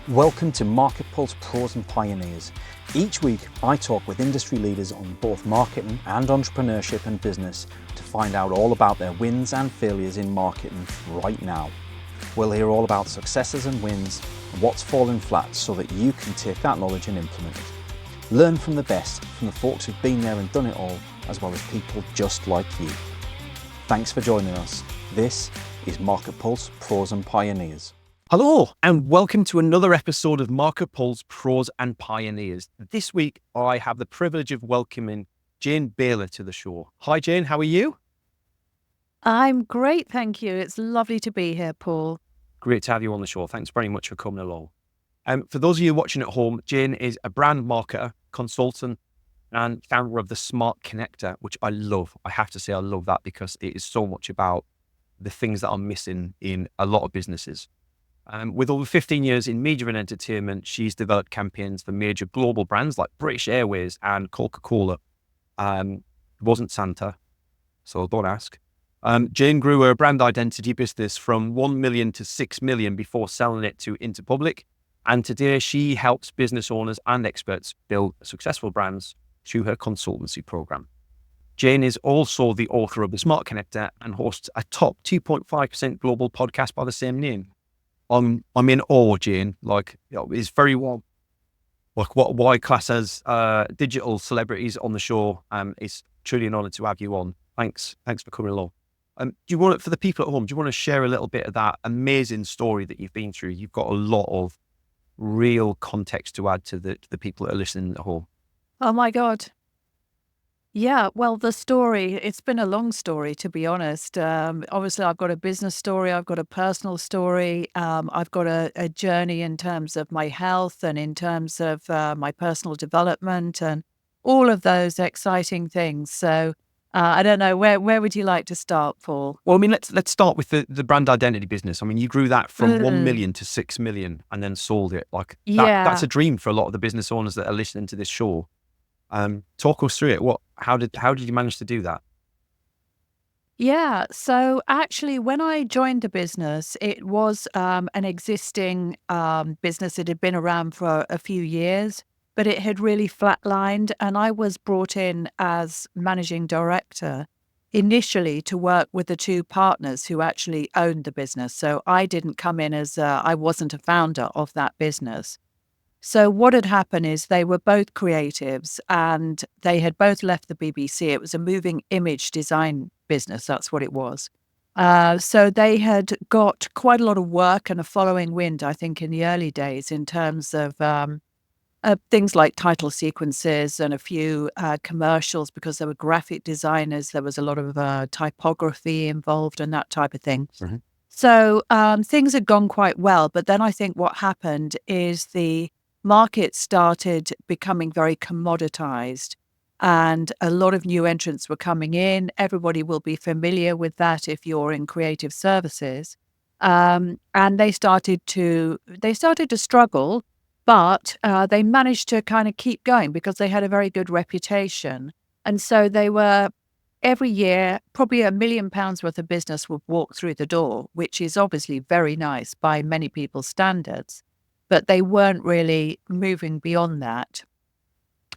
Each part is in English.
Welcome to MarketPulse Pros and Pioneers. Each week, I talk with industry leaders on both marketing and entrepreneurship and business to find out all about their wins and failures in marketing right now. We'll hear all about successes and wins and what's fallen flat so that you can take that knowledge and implement it. Learn from the best, from the folks who've been there and done it all, as well as people just like you. Thanks for joining us. This is MarketPulse Pros and Pioneers. Hello, and welcome to another episode of MarketPulse Pros and Pioneers. This week, I have the privilege of welcoming Jane Bayler to the show. Hi, Jane. How are you? I'm great, thank you. It's lovely to be here, Paul. Great to have you on the show. Thanks very much for coming along. For those of you watching at home, Jane is a brand marketer, consultant, and founder of the Smart Connector, which I love. I have to say I love that because it is so much about the things that are missing in a lot of businesses. With over 15 years in media and entertainment, she's developed campaigns for major global brands like British Airways and Coca-Cola. It wasn't Santa, so don't ask. Jane grew her brand identity business from 1 million to 6 million before selling it to Interpublic. And today she helps business owners and experts build successful brands through her consultancy program. Jane is also the author of the Smart Connector and hosts a top 2.5% global podcast by the same name. I'm in awe, Jane. It's very well, what I class as digital celebrities on the show. It's truly an honor to have you on. Thanks for coming along. Do you want, for the people at home, do you want to share a little bit of that amazing story that you've been through? You've got a lot of real context to add to the people that are listening at home. Oh my God. Yeah, well, the story, it's been a long story, to be honest. Obviously, I've got a business story, I've got a personal story, I've got a journey in terms of my health and in terms of my personal development and all of those exciting things. So I don't know, where would you like to start, Paul? Well, I mean, let's start with the brand identity business. I mean, you grew that from 1 million to 6 million and then sold it. That's a dream for a lot of the business owners that are listening to this show. Talk us through it. How did you manage to do that? Yeah, so actually, when I joined the business, it was an existing business. It had been around for a few years, but it had really flatlined. And I was brought in as managing director initially to work with the two partners who actually owned the business. So I didn't come in as I wasn't a founder of that business. So what had happened is they were both creatives and they had both left the BBC. It was a moving image design business. That's what it was. So they had got quite a lot of work and a following wind, I think, in the early days in terms of things like title sequences and a few commercials because there were graphic designers. There was a lot of typography involved and that type of thing. Mm-hmm. So things had gone quite well. But then I think what happened is the market started becoming very commoditized and a lot of new entrants were coming in. Everybody will be familiar with that if you're in creative services. And they started to struggle, but they managed to kind of keep going because they had a very good reputation. And so they were, every year, probably £1 million worth of business would walk through the door, which is obviously very nice by many people's standards. But they weren't really moving beyond that.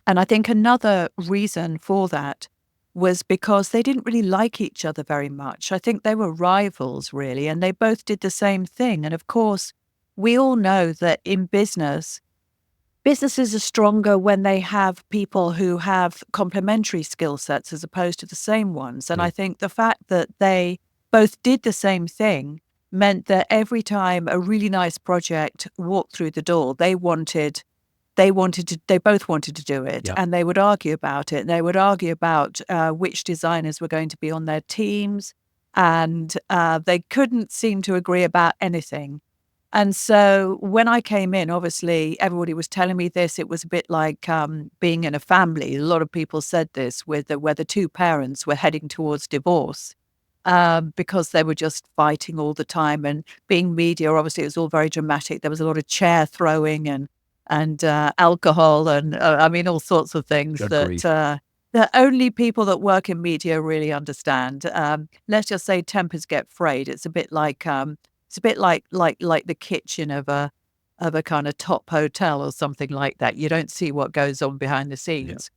And I think another reason for that was because they didn't really like each other very much. I think they were rivals, really, and they both did the same thing. And of course, we all know that in businesses are stronger when they have people who have complementary skill sets as opposed to the same ones. And I think the fact that they both did the same thing meant that every time a really nice project walked through the door, they both wanted to do it. Yeah. And they would argue about it. They would argue about which designers were going to be on their teams. And they couldn't seem to agree about anything. And so when I came in, obviously, everybody was telling me this. It was a bit like being in a family. A lot of people said this, where the two parents were heading towards divorce. Because they were just fighting all the time. And being media, obviously, it was all very dramatic. There was a lot of chair throwing and alcohol and all sorts of things that only people that work in media really understand. Let's just say tempers get frayed. It's a bit like the kitchen of a of a kind of top hotel or something like that. You don't see what goes on behind the scenes.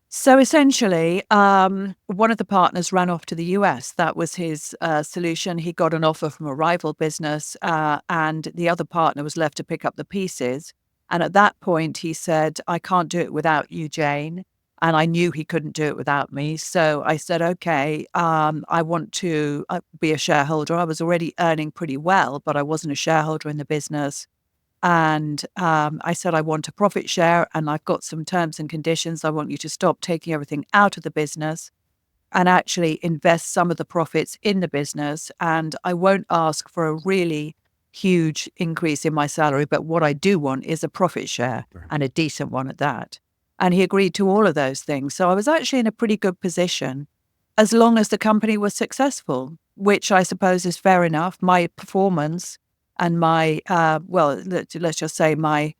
So essentially, one of the partners ran off to the US. That was his solution. He got an offer from a rival business, and the other partner was left to pick up the pieces. And at that point, he said, I can't do it without you, Jane. And I knew he couldn't do it without me. So I said, okay, I want to be a shareholder. I was already earning pretty well, but I wasn't a shareholder in the business. And I said, I want a profit share, and I've got some terms and conditions. I want you to stop taking everything out of the business and actually invest some of the profits in the business. And I won't ask for a really huge increase in my salary, but what I do want is a profit share, and a decent one at that. And he agreed to all of those things. So I was actually in a pretty good position as long as the company was successful, which I suppose is fair enough. My performance and my, let's just say my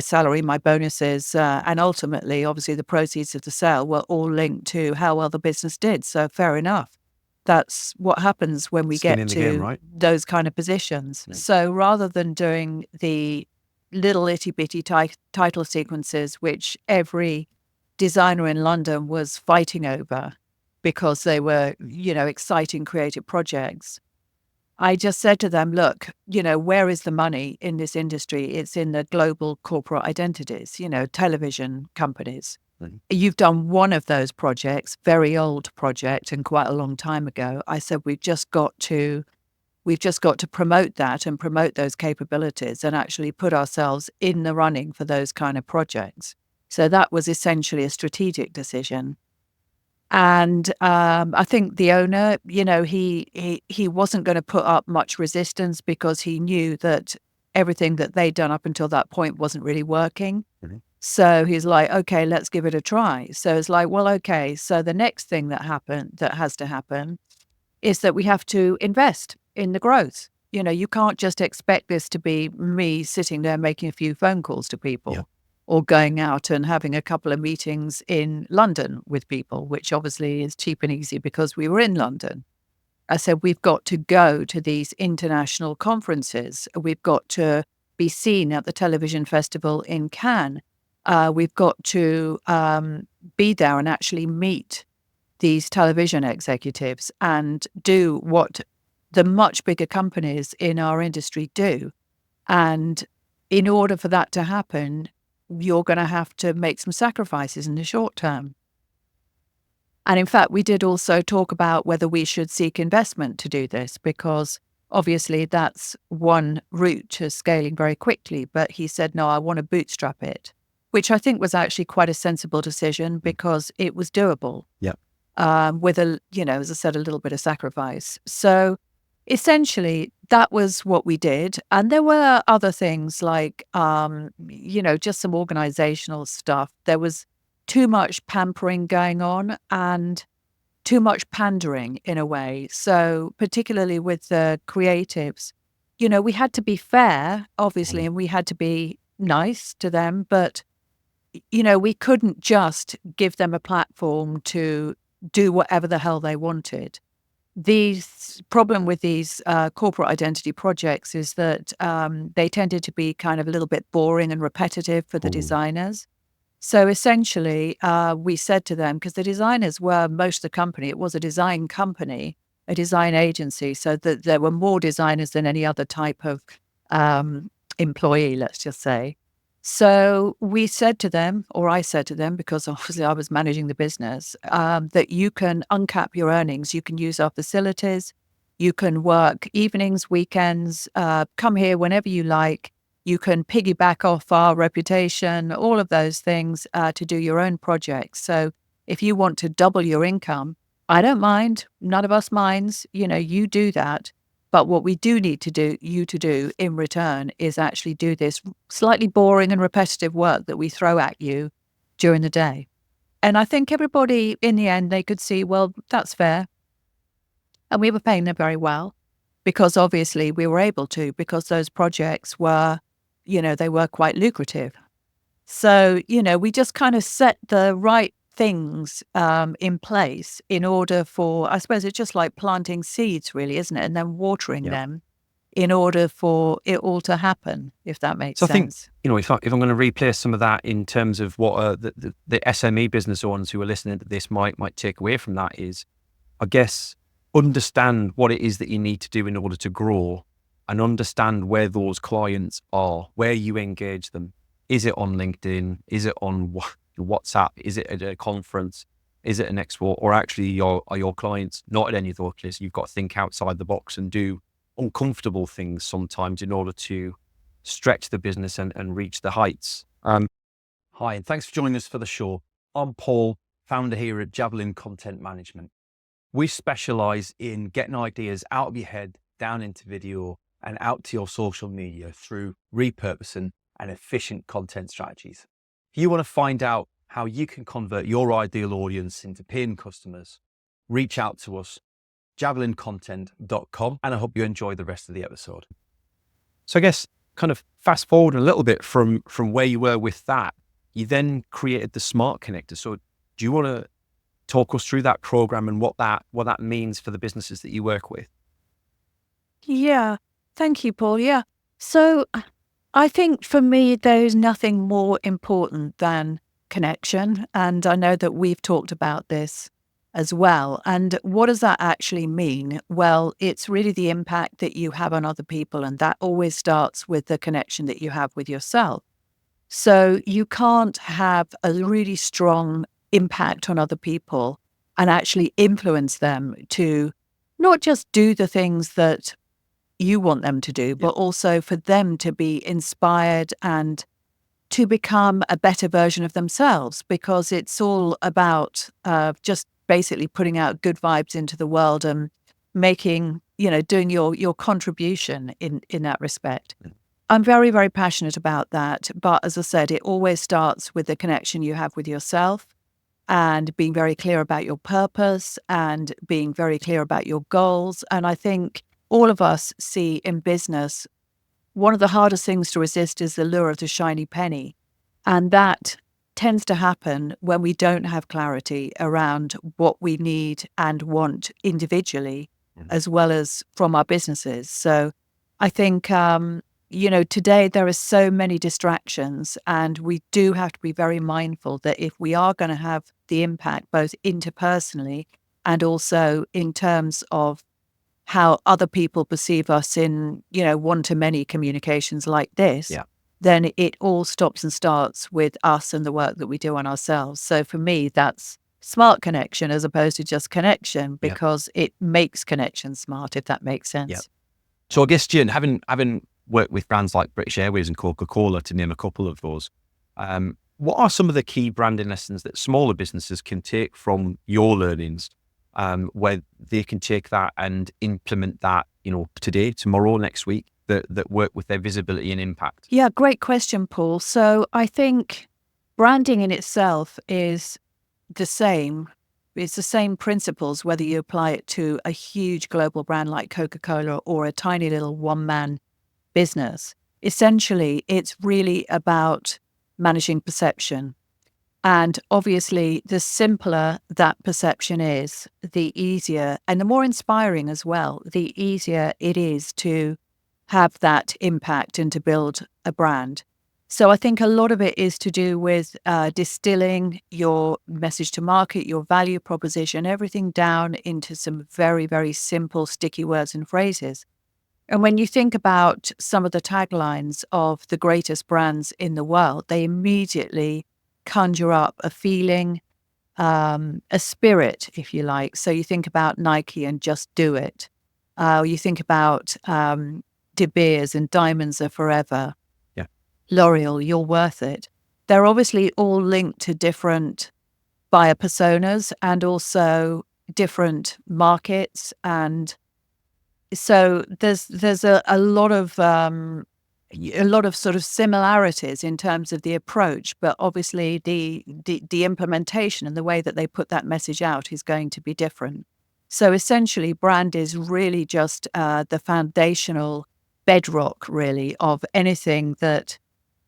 salary, my bonuses, and ultimately, obviously, the proceeds of the sale were all linked to how well the business did. So fair enough. That's what happens when we Skin get in the to game, right? those kind of positions. So rather than doing the little itty bitty title sequences, which every designer in London was fighting over because they were, exciting creative projects, I just said to them, look, where is the money in this industry? It's in the global corporate identities, television companies. You've done one of those projects, very old project and quite a long time ago. I said, we've just got to promote that and promote those capabilities and actually put ourselves in the running for those kind of projects. So that was essentially a strategic decision. And I think the owner, he wasn't going to put up much resistance because he knew that everything that they'd done up until that point wasn't really working. So he's like, okay, let's give it a try. So it's like, well, okay. So the next thing that has to happen is that we have to invest in the growth. You can't just expect this to be me sitting there making a few phone calls to people or going out and having a couple of meetings in London with people, which obviously is cheap and easy because we were in London. I said, we've got to go to these international conferences. We've got to be seen at the television festival in Cannes. We've got to be there and actually meet these television executives and do what the much bigger companies in our industry do. And in order for that to happen, you're going to have to make some sacrifices in the short term. And in fact, we did also talk about whether we should seek investment to do this, because obviously that's one route to scaling very quickly. But he said, no, I want to bootstrap it, which I think was actually quite a sensible decision because it was doable. With as I said, a little bit of sacrifice. So essentially, that was what we did. And there were other things like, just some organizational stuff. There was too much pampering going on and too much pandering in a way. So particularly with the creatives, we had to be fair, obviously, and we had to be nice to them. But, we couldn't just give them a platform to do whatever the hell they wanted. The problem with these corporate identity projects is that they tended to be kind of a little bit boring and repetitive for the designers. So essentially, we said to them, because the designers were most of the company, it was a design company, a design agency, so that there were more designers than any other type of employee, let's just say. So we said to them, or I said to them, because obviously I was managing the business, that you can uncap your earnings. You can use our facilities. You can work evenings, weekends, come here whenever you like. You can piggyback off our reputation, all of those things to do your own projects. So if you want to double your income, I don't mind. None of us minds. You do that. But what we do need you to do in return is actually do this slightly boring and repetitive work that we throw at you during the day. And I think everybody, in the end, they could see, well, that's fair. And we were paying them very well because obviously we were able to, because those projects were, they were quite lucrative. So, we just kind of set the right things in place in order for, I suppose it's just like planting seeds really, isn't it? And then watering them in order for it all to happen, if that makes So I think, sense. if I'm going to replace some of that in terms of what the SME business owners who are listening to this might take away from that is, I guess, understand what it is that you need to do in order to grow, and understand where those clients are, where you engage them. Is it on LinkedIn? Is it on WhatsApp? Is it at a conference? Is it an expo? Or actually are your clients not at any of those places? You've got to think outside the box and do uncomfortable things sometimes in order to stretch the business and reach the heights. Hi, and thanks for joining us for the show. I'm Paul, founder here at Javelin Content Management. We specialize in getting ideas out of your head, down into video, and out to your social media through repurposing and efficient content strategies. If you want to find out how you can convert your ideal audience into paying customers, reach out to us, javelincontent.com, and I hope you enjoy the rest of the episode. So I guess kind of fast forward a little bit from where you were with that, you then created the Smart Connector. So do you want to talk us through that program and what that means for the businesses that you work with? Yeah. Thank you, Paul. Yeah. So I think for me, there's nothing more important than connection. And I know that we've talked about this as well. And what does that actually mean? Well, it's really the impact that you have on other people. And that always starts with the connection that you have with yourself. So you can't have a really strong impact on other people and actually influence them to not just do the things that you want them to do, but also for them to be inspired and to become a better version of themselves, because it's all about just basically putting out good vibes into the world and making, doing your contribution in that respect. I'm very, very passionate about that. But as I said, it always starts with the connection you have with yourself and being very clear about your purpose and being very clear about your goals. And I think all of us see in business, one of the hardest things to resist is the lure of the shiny penny. And that tends to happen when we don't have clarity around what we need and want individually, as well as from our businesses. So I think, today there are so many distractions, and we do have to be very mindful that if we are going to have the impact, both interpersonally and also in terms of how other people perceive us in, one-to-many communications like this, then it all stops and starts with us and the work that we do on ourselves. So for me, that's smart connection as opposed to just connection, because it makes connection smart, if that makes sense. Yeah. So I guess, Jane, having worked with brands like British Airways and Coca-Cola, to name a couple of those, what are some of the key branding lessons that smaller businesses can take from your learnings, where they can take that and implement that, today, tomorrow, next week, that work with their visibility and impact? Yeah, great question, Paul. So I think branding in itself is the same. It's the same principles, whether you apply it to a huge global brand like Coca-Cola or a tiny little one-man business. Essentially, it's really about managing perception. And obviously, the simpler that perception is, the easier and the more inspiring as well, the easier it is to have that impact and to build a brand. So I think a lot of it is to do with distilling your message to market, your value proposition, everything down into some very, very simple, sticky words and phrases. And when you think about some of the taglines of the greatest brands in the world, they immediately conjure up a feeling, a spirit, if you like. So you think about Nike and Just Do It. You think about De Beers and Diamonds Are Forever. Yeah. L'Oreal, You're Worth It. They're obviously all linked to different buyer personas and also different markets. And so there's a lot of sort of similarities in terms of the approach, but obviously the implementation and the way that they put that message out is going to be different. So essentially, brand is really just the foundational bedrock, really, of anything that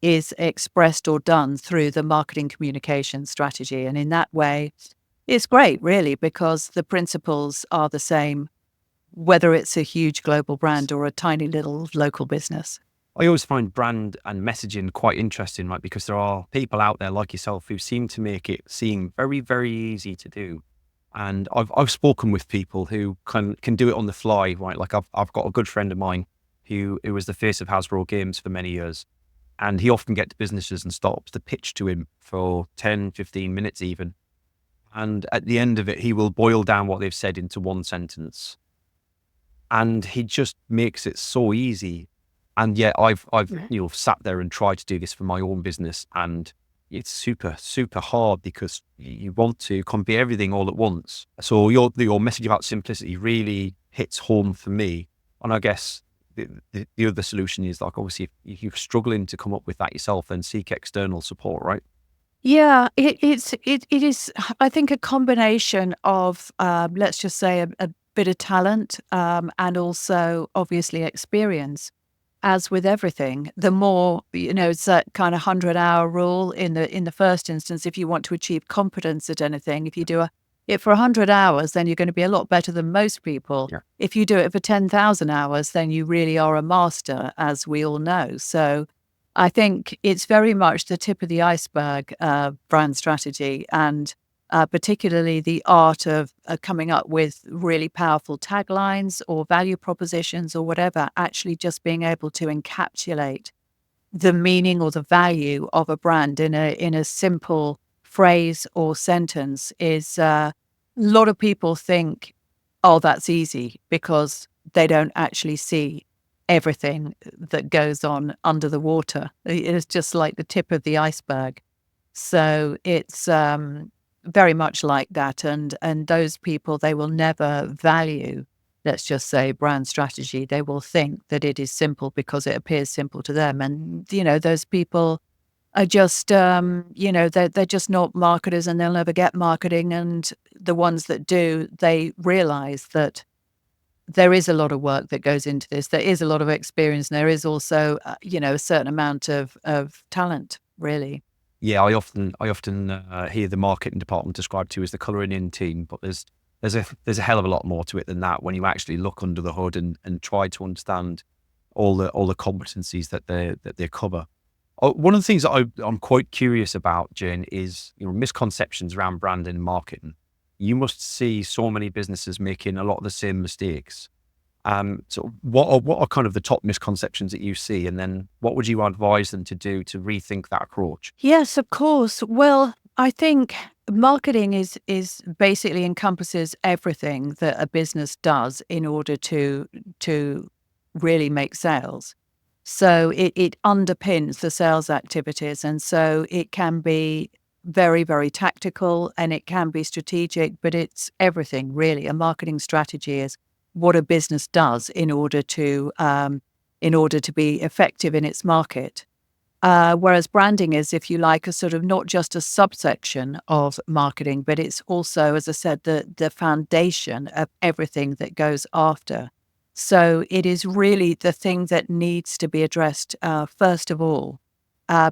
is expressed or done through the marketing communication strategy. And in that way, it's great, really, because the principles are the same whether it's a huge global brand or a tiny little local business. I always find brand and messaging quite interesting, right? Because there are people out there like yourself who seem to make it seem very, very easy to do. And I've spoken with people who can do it on the fly, right? Like I've got a good friend of mine who was the face of Hasbro Games for many years. And he often gets businesses and startups to pitch to him for 10, 15 minutes even. And at the end of it, he will boil down what they've said into one sentence. And he just makes it so easy. And yet I've sat there and tried to do this for my own business, and it's super, super hard because you want to convey everything all at once. So your message about simplicity really hits home for me. And I guess the other solution is, like, obviously if you're struggling to come up with that yourself, then seek external support, right? Yeah, it is, I think, a combination of, let's just say, a bit of talent, and also obviously experience. As with everything, the more, it's that kind of 100-hour rule in the first instance. If you want to achieve competence at anything, if you do it for 100 hours, then you're going to be a lot better than most people. Yeah. If you do it for 10,000 hours, then you really are a master, as we all know. So I think it's very much the tip of the iceberg, brand strategy, and particularly the art of coming up with really powerful taglines or value propositions or whatever, actually just being able to encapsulate the meaning or the value of a brand in a simple phrase or sentence is, a lot of people think, oh, that's easy, because they don't actually see everything that goes on under the water. It's just like the tip of the iceberg. So it's very much like that. And those people, they will never value, let's just say, brand strategy. They will think that it is simple because it appears simple to them. And, those people are just, they're just not marketers, and they'll never get marketing. And the ones that do, they realize that there is a lot of work that goes into this. There is a lot of experience, and there is also, a certain amount of talent, really. Yeah, I often hear the marketing department described to as the colouring in team, but there's a hell of a lot more to it than that when you actually look under the hood and try to understand all the competencies that they cover. One of the things that I'm quite curious about, Jane, is misconceptions around branding and marketing. You must see so many businesses making a lot of the same mistakes. So what are kind of the top misconceptions that you see, and then what would you advise them to do to rethink that approach? Yes, of course. Well, I think marketing is basically encompasses everything that a business does in order to really make sales. So it underpins the sales activities, and so it can be very, very tactical, and it can be strategic, but it's everything really. A marketing strategy is what a business does in order to be effective in its market. Whereas branding is, if you like, a sort of not just a subsection of marketing, but it's also, as I said, the foundation of everything that goes after. So it is really the thing that needs to be addressed first of all,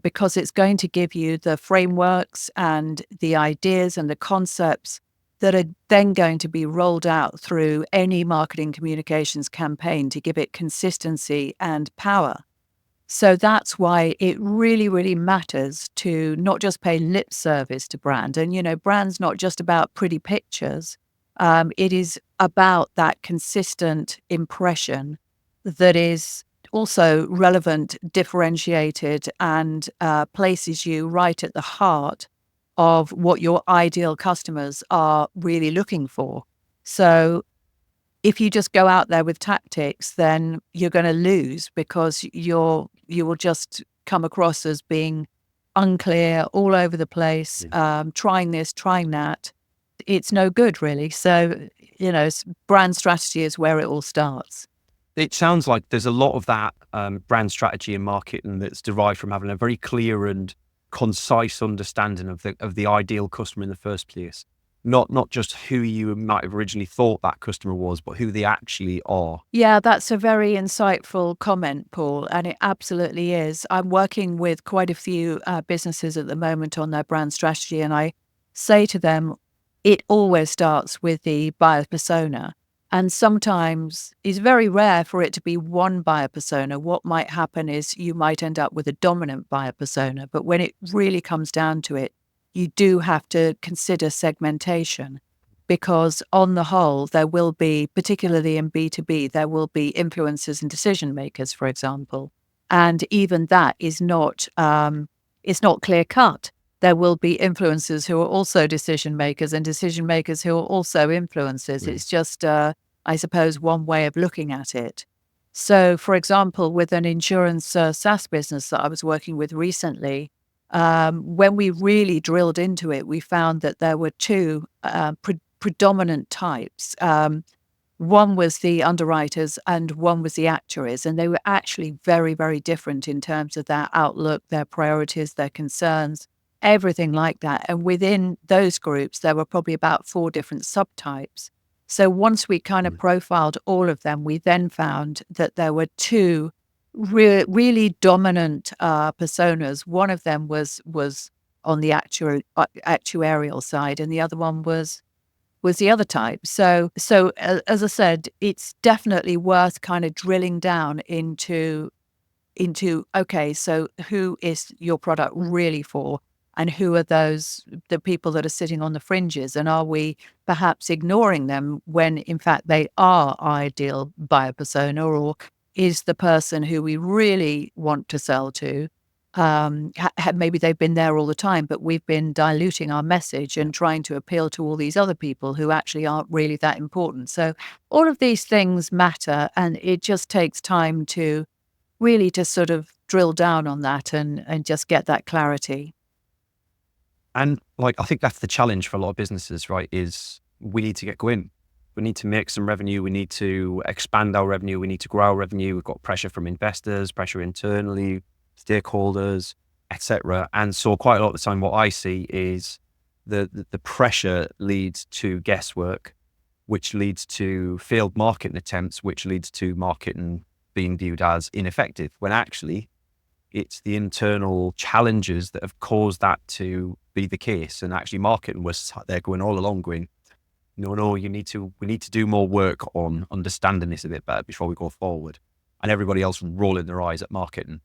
because it's going to give you the frameworks and the ideas and the concepts that are then going to be rolled out through any marketing communications campaign to give it consistency and power. So that's why it really, really matters to not just pay lip service to brand. And, brand's not just about pretty pictures. It is about that consistent impression that is also relevant, differentiated, and places you right at the heart of what your ideal customers are really looking for. So if you just go out there with tactics, then you're going to lose, because you will just come across as being unclear, all over the place, trying this, trying that. It's no good, really. So, brand strategy is where it all starts. It sounds like there's a lot of that brand strategy and marketing that's derived from having a very clear and concise understanding of the ideal customer in the first place. Not just who you might have originally thought that customer was, but who they actually are. Yeah, that's a very insightful comment, Paul, and it absolutely is. I'm working with quite a few businesses at the moment on their brand strategy, and I say to them, it always starts with the buyer persona. And sometimes it's very rare for it to be one buyer persona. What might happen is you might end up with a dominant buyer persona. But when it really comes down to it, you do have to consider segmentation, because on the whole, there will be, particularly in B2B, there will be influencers and decision makers, for example. And even that is not, it's not clear cut. There will be influencers who are also decision makers and decision makers who are also influencers. It's just, I suppose, one way of looking at it. So, for example, with an insurance SaaS business that I was working with recently, when we really drilled into it, we found that there were two predominant types. One was the underwriters and one was the actuaries, and they were actually very, very different in terms of their outlook, their priorities, their concerns, everything like that. And within those groups, there were probably about 4 different subtypes. So once we kind of profiled all of them, we then found that there were 2 really dominant personas. One of them was on the actuarial side, and the other one was the other type. So as I said, it's definitely worth kind of drilling down into okay, so who is your product really for, and who are the people that are sitting on the fringes, and are we perhaps ignoring them when in fact they are ideal buyer persona, or is the person who we really want to sell to, maybe they've been there all the time, but we've been diluting our message and trying to appeal to all these other people who actually aren't really that important. So all of these things matter, and it just takes time to really just sort of drill down on that and just get that clarity. And like, I think that's the challenge for a lot of businesses, right? Is we need to get going. We need to make some revenue. We need to expand our revenue. We need to grow our revenue. We've got pressure from investors, pressure internally, stakeholders, etc. And so quite a lot of the time, what I see is the pressure leads to guesswork, which leads to failed marketing attempts, which leads to marketing being viewed as ineffective, when actually it's the internal challenges that have caused that to be the case. And actually marketing was there going all along going, no, we need to do more work on understanding this a bit better before we go forward. And everybody else rolling their eyes at marketing.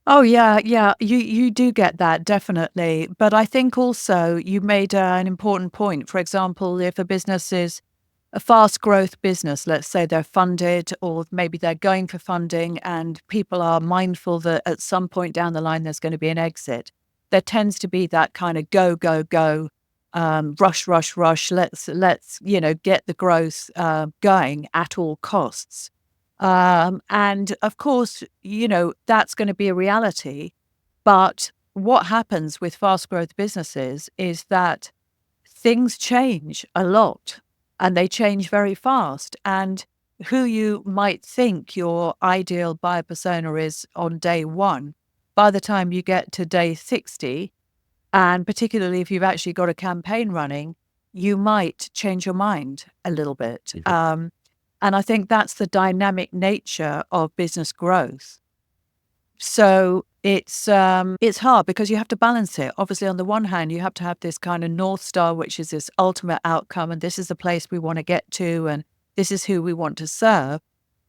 Oh, yeah. You do get that, definitely. But I think also you made an important point. For example, if a business is a fast growth business, let's say they're funded, or maybe they're going for funding, and people are mindful that at some point down the line there's going to be an exit, there tends to be that kind of go, rush. Let's get the growth going at all costs. And of course, that's going to be a reality. But what happens with fast growth businesses is that things change a lot, and they change very fast. And who you might think your ideal buyer persona is on day 1, by the time you get to day 60, and particularly if you've actually got a campaign running, you might change your mind a little bit. And I think that's the dynamic nature of business growth. So it's hard because you have to balance it. Obviously, on the one hand, you have to have this kind of North Star, which is this ultimate outcome, and this is the place we want to get to, and this is who we want to serve.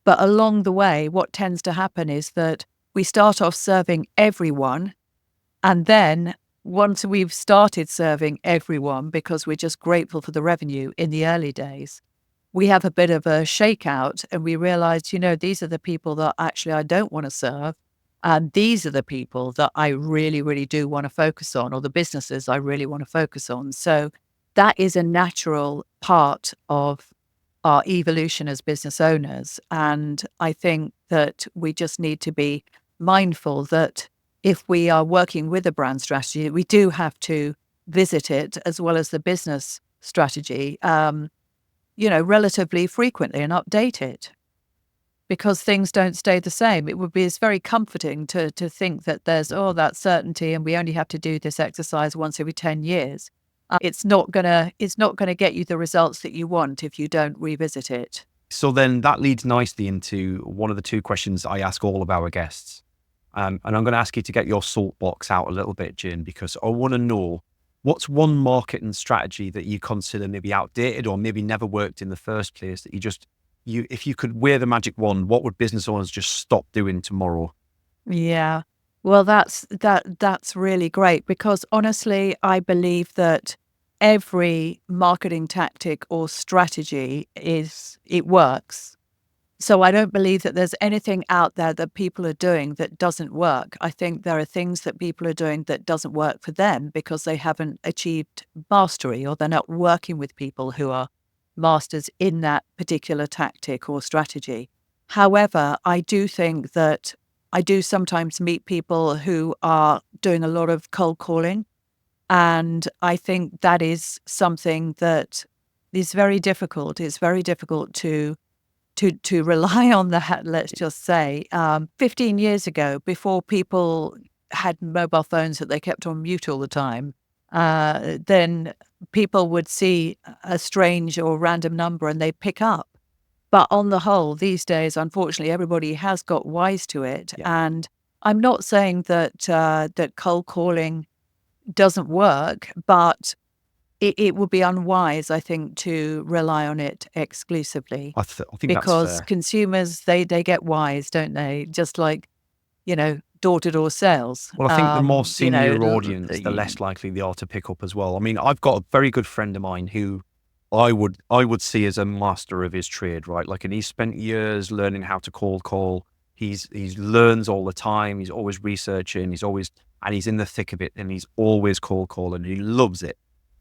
But along the way, what tends to happen is that we start off serving everyone, and then once we've started serving everyone, because we're just grateful for the revenue in the early days, we have a bit of a shakeout, and we realize, these are the people that actually I don't want to serve. And these are the people that I really, really do want to focus on, or the businesses I really want to focus on. So that is a natural part of our evolution as business owners. And I think that we just need to be mindful that if we are working with a brand strategy, we do have to visit it as well as the business strategy, relatively frequently, and update it. Because things don't stay the same. It's very comforting to think that there's that certainty, and we only have to do this exercise once every 10 years. It's not gonna get you the results that you want if you don't revisit it. So then that leads nicely into one of the 2 questions I ask all of our guests. And I'm going to ask you to get your soapbox out a little bit, Jane, because I want to know, what's one marketing strategy that you consider maybe outdated or maybe never worked in the first place that you just if you could wear the magic wand, what would business owners just stop doing tomorrow? Yeah. Well, that's really great, because honestly, I believe that every marketing tactic or strategy it works. So I don't believe that there's anything out there that people are doing that doesn't work. I think there are things that people are doing that doesn't work for them because they haven't achieved mastery, or they're not working with people who are masters in that particular tactic or strategy. However, I do think that I do sometimes meet people who are doing a lot of cold calling. And I think that is something that is very difficult. It's very difficult to rely on that, let's just say. 15 years ago, before people had mobile phones that they kept on mute all the time, then people would see a strange or random number and they'd pick up. But on the whole, these days, unfortunately, everybody has got wise to it. Yeah. And I'm not saying that that cold calling doesn't work, but it would be unwise, I think, to rely on it exclusively, I think that's because fair. consumers, they get wise, don't they? Just like, door-to-door sales. Well, I think the more senior l- audience, the less likely they are to pick up as well. I mean, I've got a very good friend of mine who I would see as a master of his trade, right? Like, and he's spent years learning how to cold call. He's learns all the time. He's always researching. And he's in the thick of it, and he's always cold calling. He loves it,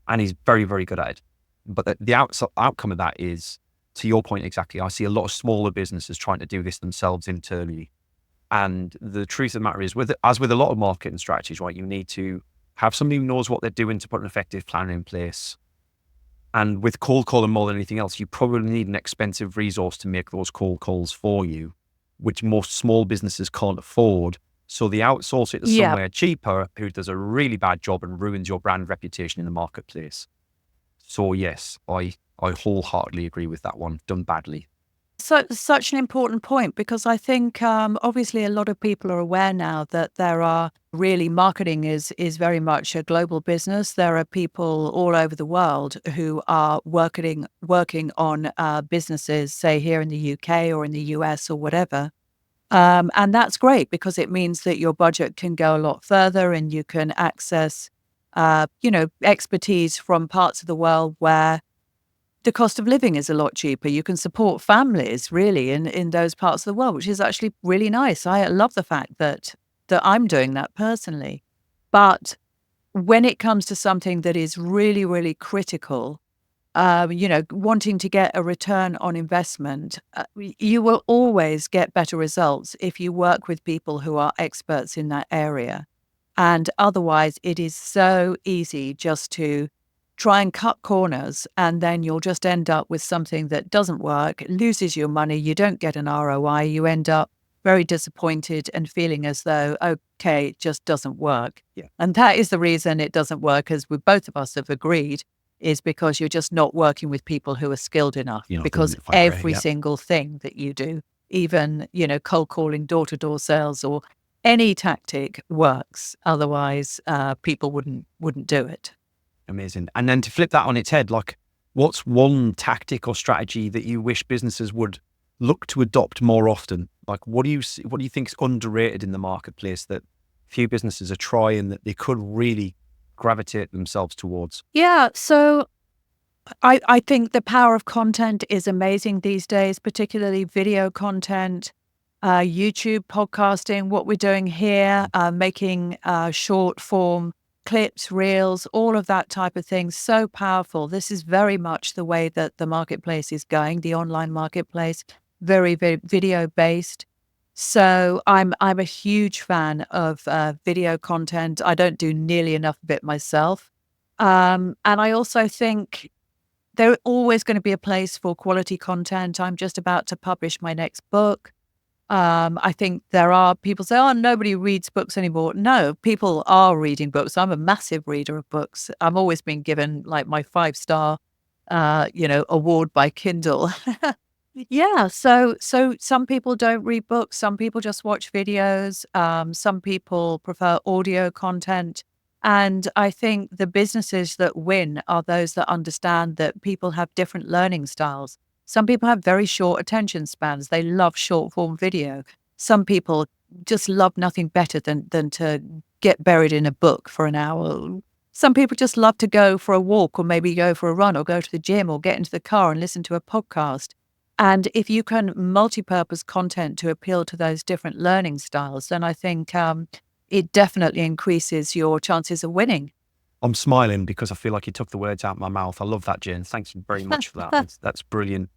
and he's very, very good at it. But the outcome of that is, to your point exactly, I see a lot of smaller businesses trying to do this themselves internally. And the truth of the matter is, as with a lot of marketing strategies, right, you need to have somebody who knows what they're doing to put an effective plan in place. And with cold calling more than anything else, you probably need an expensive resource to make those cold calls for you, which most small businesses can't afford. So they outsource it to Yeah. somewhere cheaper who does a really bad job and ruins your brand reputation in the marketplace. So yes, I wholeheartedly agree with that one. Done badly. So such an important point, because I think obviously a lot of people are aware now that there are really, marketing is very much a global business. There are people all over the world who are working on businesses, say here in the UK or in the US or whatever. And that's great, because it means that your budget can go a lot further and you can access, expertise from parts of the world where the cost of living is a lot cheaper. You can support families really in those parts of the world, which is actually really nice. I love the fact that I'm doing that personally. But when it comes to something that is really, really critical, wanting to get a return on investment, you will always get better results if you work with people who are experts in that area. And otherwise, it is so easy just to try and cut corners, and then you'll just end up with something that doesn't work, loses your money, you don't get an ROI, you end up very disappointed and feeling as though, okay, it just doesn't work. Yeah. And that is the reason it doesn't work, as we both of us have agreed, is because you're just not working with people who are skilled enough. You're not Because doing it for free, every yeah. single thing that you do, even, cold calling, door-to-door sales, or any tactic works. Otherwise, people wouldn't do it. Amazing. And then to flip that on its head, like, what's one tactic or strategy that you wish businesses would look to adopt more often? Like, what do you think is underrated in the marketplace that few businesses are trying, that they could really gravitate themselves towards? Yeah. So I think the power of content is amazing these days, particularly video content, YouTube, podcasting, what we're doing here, making short form clips, reels, all of that type of thing. So powerful. This is very much the way that the marketplace is going, the online marketplace, very, very video based. So I'm a huge fan of video content. I don't do nearly enough of it myself. And I also think there's always going to be a place for quality content. I'm just about to publish my next book. I think there are people say, oh, nobody reads books anymore. No, people are reading books. I'm a massive reader of books. I've always been given like my 5-star, award by Kindle. Yeah. So some people don't read books. Some people just watch videos. Some people prefer audio content. And I think the businesses that win are those that understand that people have different learning styles. Some people have very short attention spans. They love short form video. Some people just love nothing better than to get buried in a book for an hour. Some people just love to go for a walk or maybe go for a run or go to the gym or get into the car and listen to a podcast. And if you can multi-purpose content to appeal to those different learning styles, then I think it definitely increases your chances of winning. I'm smiling because I feel like you took the words out of my mouth. I love that, Jane. Thanks very much for that. That's brilliant.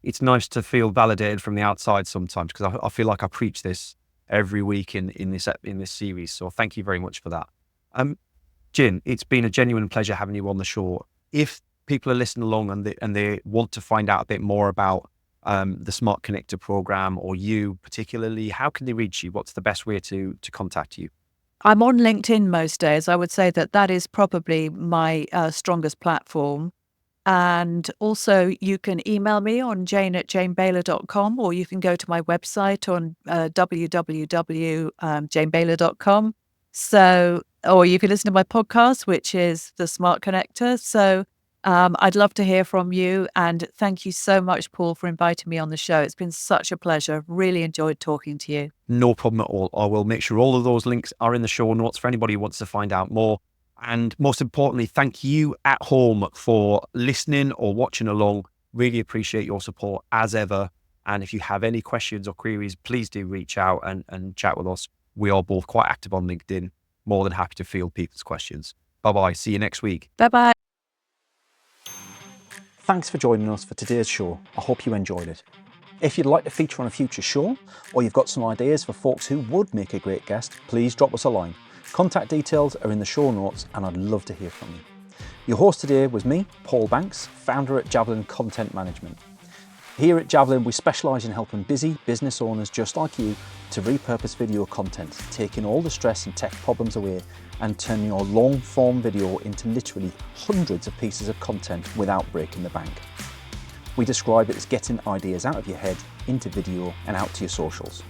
It's nice to feel validated from the outside sometimes, because I feel like I preach this every week in this series. So thank you very much for that. Jane, it's been a genuine pleasure having you on the show. If people are listening along and they want to find out a bit more about the Smart Connector program, or you particularly, how can they reach you? What's the best way to contact you? I'm on LinkedIn most days. I would say that is probably my strongest platform. And also you can email me on jane@janebayler.com, or you can go to my website on www.janebayler.com. So, or you can listen to my podcast, which is The Smart Connector. So I'd love to hear from you. And thank you so much, Paul, for inviting me on the show. It's been such a pleasure. Really enjoyed talking to you. No problem at all. I will make sure all of those links are in the show notes for anybody who wants to find out more. And most importantly, thank you at home for listening or watching along. Really appreciate your support as ever. And if you have any questions or queries, please do reach out and chat with us. We are both quite active on LinkedIn. More than happy to field people's questions. Bye-bye. See you next week. Bye-bye. Thanks for joining us for today's show. I hope you enjoyed it. If you'd like to feature on a future show, or you've got some ideas for folks who would make a great guest, please drop us a line. Contact details are in the show notes, and I'd love to hear from you. Your host today was me, Paul Banks, founder at Javelin Content Management. Here at Javelin, we specialise in helping busy business owners just like you to repurpose video content, taking all the stress and tech problems away and turning your long form video into literally hundreds of pieces of content without breaking the bank. We describe it as getting ideas out of your head into video and out to your socials.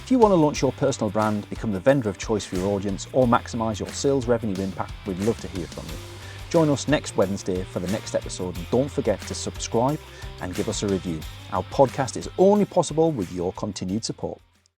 If you want to launch your personal brand, become the vendor of choice for your audience, or maximise your sales revenue impact, we'd love to hear from you. Join us next Wednesday for the next episode, and don't forget to subscribe and give us a review. Our podcast is only possible with your continued support.